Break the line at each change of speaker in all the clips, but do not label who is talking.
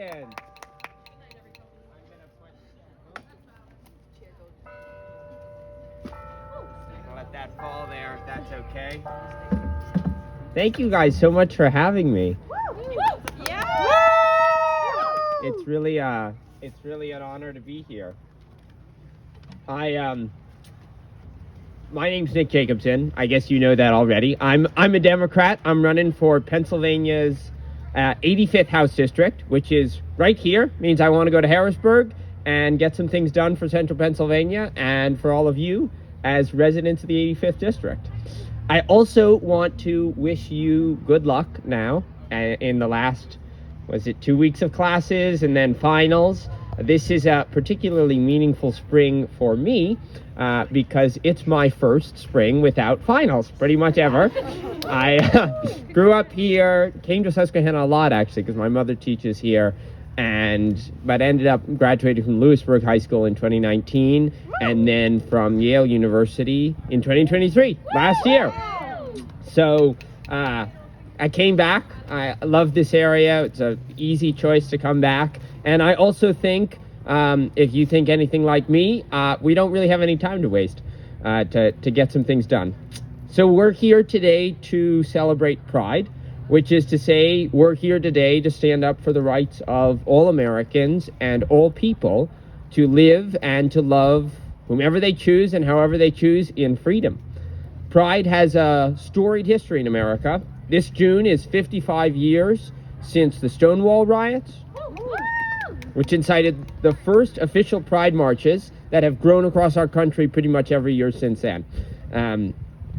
Ryan. I'll let that fall there if that's okay. Thank you guys so much for having me.
Yeah.
It's really an honor to be here. My name's Nick Jacobson. I guess you know that already. I'm a Democrat. I'm running for Pennsylvania's 85th House District, which is right here. Means I want to go to Harrisburg and get some things done for Central Pennsylvania and for all of you as residents of the 85th District. I also want to wish you good luck now in the last, 2 weeks of classes and then finals. This is a particularly meaningful spring for me because it's my first spring without finals, pretty much ever. I grew up here, came to Susquehanna a lot actually because my mother teaches here, but ended up graduating from Lewisburg High School in 2019 and then from Yale University in 2023, last year. So I came back. I love this area. It's an easy choice to come back. And I also think, if you think anything like me, we don't really have any time to waste to get some things done. So we're here today to celebrate Pride, which is to say we're here today to stand up for the rights of all Americans and all people to live and to love whomever they choose and however they choose in freedom. Pride has a storied history in America. This June is 55 years since the Stonewall riots, which incited the first official Pride marches that have grown across our country pretty much every year since then.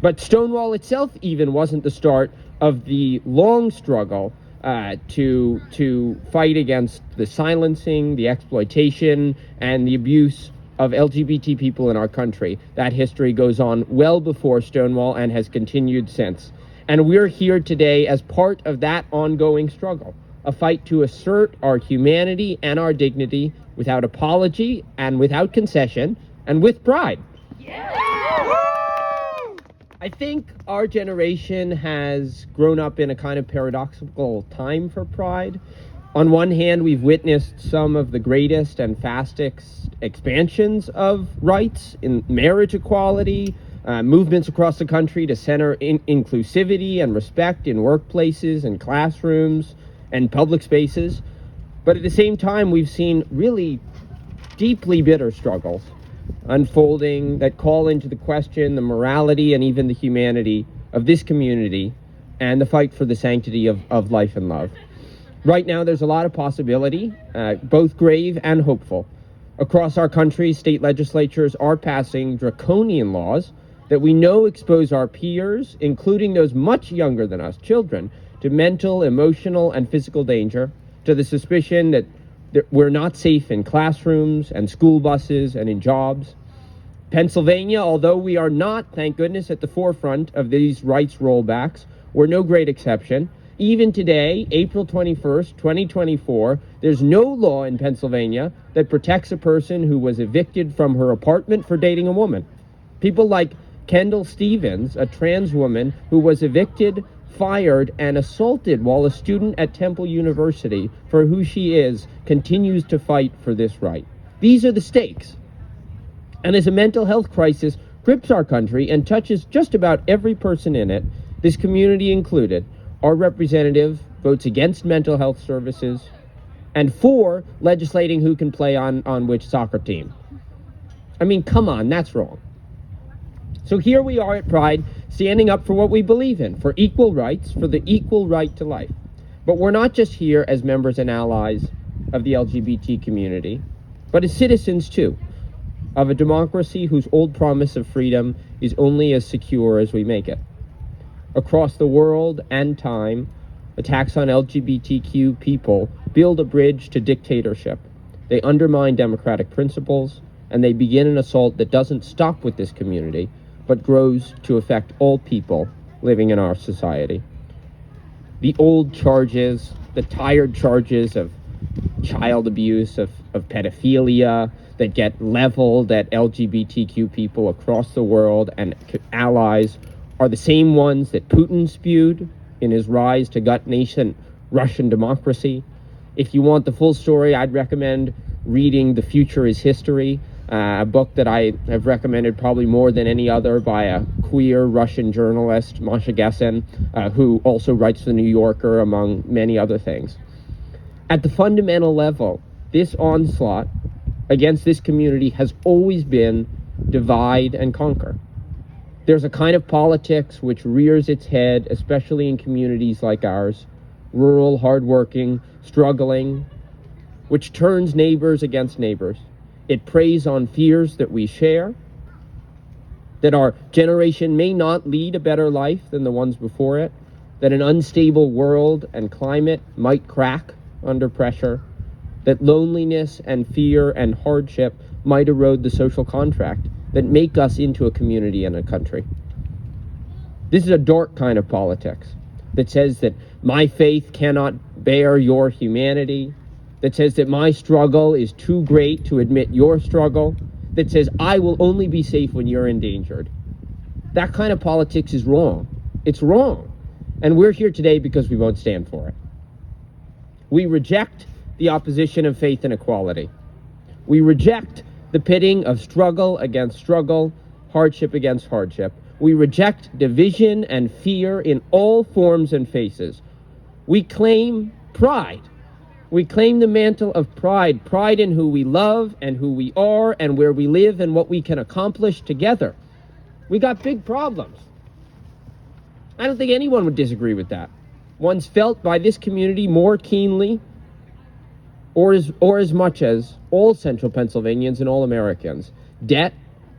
But Stonewall itself even wasn't the start of the long struggle to fight against the silencing, the exploitation, and the abuse of LGBT people in our country. That history goes on well before Stonewall and has continued since. And we're here today as part of that ongoing struggle, a fight to assert our humanity and our dignity without apology and without concession and with pride. Yeah. I think our generation has grown up in a kind of paradoxical time for pride. On one hand, we've witnessed some of the greatest and fastest expansions of rights in marriage equality, movements across the country to center inclusivity and respect in workplaces and classrooms and public spaces. But at the same time, we've seen really deeply bitter struggles unfolding that call into the question the morality and even the humanity of this community and the fight for the sanctity of life and love. Right now, there's a lot of possibility, both grave and hopeful. Across our country, state legislatures are passing draconian laws that we know expose our peers, including those much younger than us, children, to mental, emotional, and physical danger, to the suspicion that we're not safe in classrooms and school buses and in jobs. Pennsylvania, although we are not, thank goodness, at the forefront of these rights rollbacks, we're no great exception. Even today, April 21st, 2024, there's no law in Pennsylvania that protects a person who was evicted from her apartment for dating a woman. People like Kendall Stevens, a trans woman who was evicted, fired, and assaulted while a student at Temple University for who she is, continues to fight for this right. These are the stakes. And as a mental health crisis grips our country and touches just about every person in it, this community included, our representative votes against mental health services and for legislating who can play on which soccer team. I mean, come on, that's wrong. So here we are at Pride, standing up for what we believe in, for equal rights, for the equal right to life. But we're not just here as members and allies of the LGBT community, but as citizens too, of a democracy whose old promise of freedom is only as secure as we make it. Across the world and time, attacks on LGBTQ people build a bridge to dictatorship. They undermine democratic principles, and they begin an assault that doesn't stop with this community, but grows to affect all people living in our society. The old charges, the tired charges of child abuse, of pedophilia that get leveled at LGBTQ people across the world and allies are the same ones that Putin spewed in his rise to gut nascent Russian democracy. If you want the full story, I'd recommend reading The Future is History, a book that I have recommended probably more than any other by a queer Russian journalist, Jacobson, who also writes for The New Yorker, among many other things. At the fundamental level, this onslaught against this community has always been divide and conquer. There's a kind of politics which rears its head, especially in communities like ours, rural, hardworking, struggling, which turns neighbors against neighbors. It preys on fears that we share, that our generation may not lead a better life than the ones before it, that an unstable world and climate might crack under pressure, that loneliness and fear and hardship might erode the social contract that make us into a community and a country. This is a dark kind of politics that says that my faith cannot bear your humanity, that says that my struggle is too great to admit your struggle, that says I will only be safe when you're endangered. That kind of politics is wrong. It's wrong. And we're here today because we won't stand for it. We reject the opposition of faith and equality. We reject the pitting of struggle against struggle, hardship against hardship. We reject division and fear in all forms and faces. We claim pride. We claim the mantle of pride, pride in who we love and who we are and where we live and what we can accomplish together. We got big problems. I don't think anyone would disagree with that. One's felt by this community more keenly or as much as all Central Pennsylvanians and all Americans. Debt,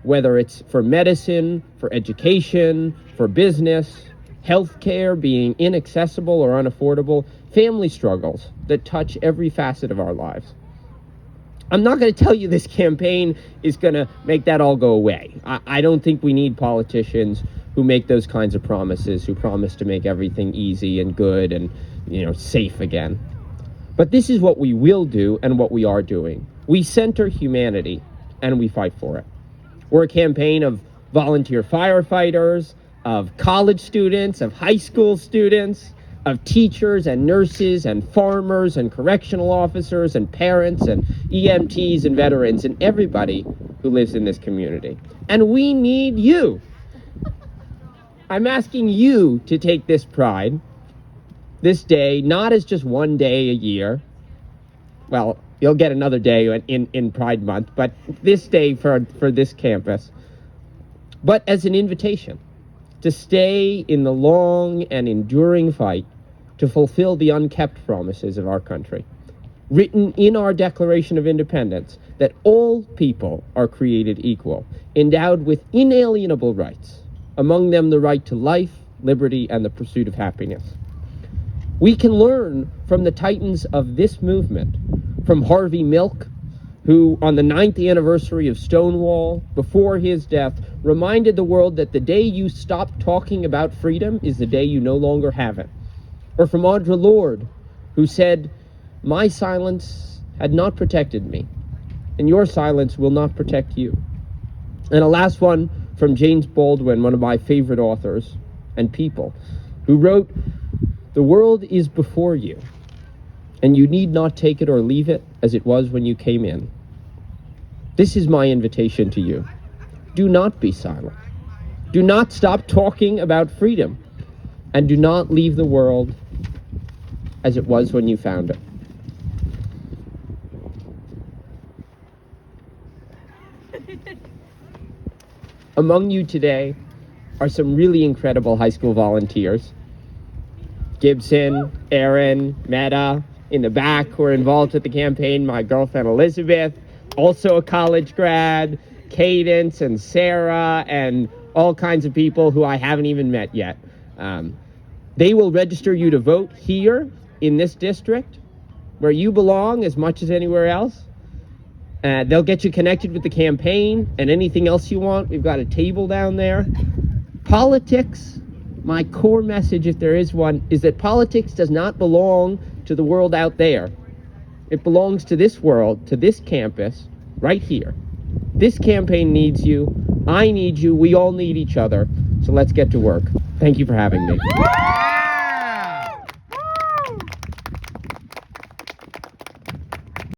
whether it's for medicine, for education, for business, health care being inaccessible or unaffordable, family struggles that touch every facet of our lives. I'm not going to tell you this campaign is going to make that all go away. I don't think we need politicians who make those kinds of promises, who promise to make everything easy and good and, safe again. But this is what we will do and what we are doing. We center humanity and we fight for it. We're a campaign of volunteer firefighters, of college students, of high school students, of teachers and nurses and farmers and correctional officers and parents and EMTs and veterans and everybody who lives in this community. And we need you. I'm asking you to take this pride, this day, not as just one day a year. Well, you'll get another day in Pride Month, but this day for this campus, but as an invitation to stay in the long and enduring fight to fulfill the unkept promises of our country, written in our Declaration of Independence, that all people are created equal, endowed with inalienable rights, among them the right to life, liberty, and the pursuit of happiness. We can learn from the titans of this movement, from Harvey Milk, who on the 9th anniversary of Stonewall, before his death, reminded the world that the day you stop talking about freedom is the day you no longer have it. Or from Audre Lorde, who said, "My silence had not protected me, and your silence will not protect you." And a last one from James Baldwin, one of my favorite authors and people, who wrote, "The world is before you, and you need not take it or leave it as it was when you came in." This is my invitation to you. Do not be silent. Do not stop talking about freedom, and do not leave the world as it was when you found it. Among you today are some really incredible high school volunteers. Gibson, Aaron, Meta, in the back who are involved with the campaign, my girlfriend Elizabeth, also a college grad, Cadence and Sarah, and all kinds of people who I haven't even met yet. They will register you to vote here in this district, where you belong as much as anywhere else. They'll get you connected with the campaign and anything else you want. We've got a table down there. Politics, my core message, if there is one, is that politics does not belong to the world out there. It belongs to this world, to this campus, right here. This campaign needs you. I need you. We all need each other. So let's get to work. Thank you for having me.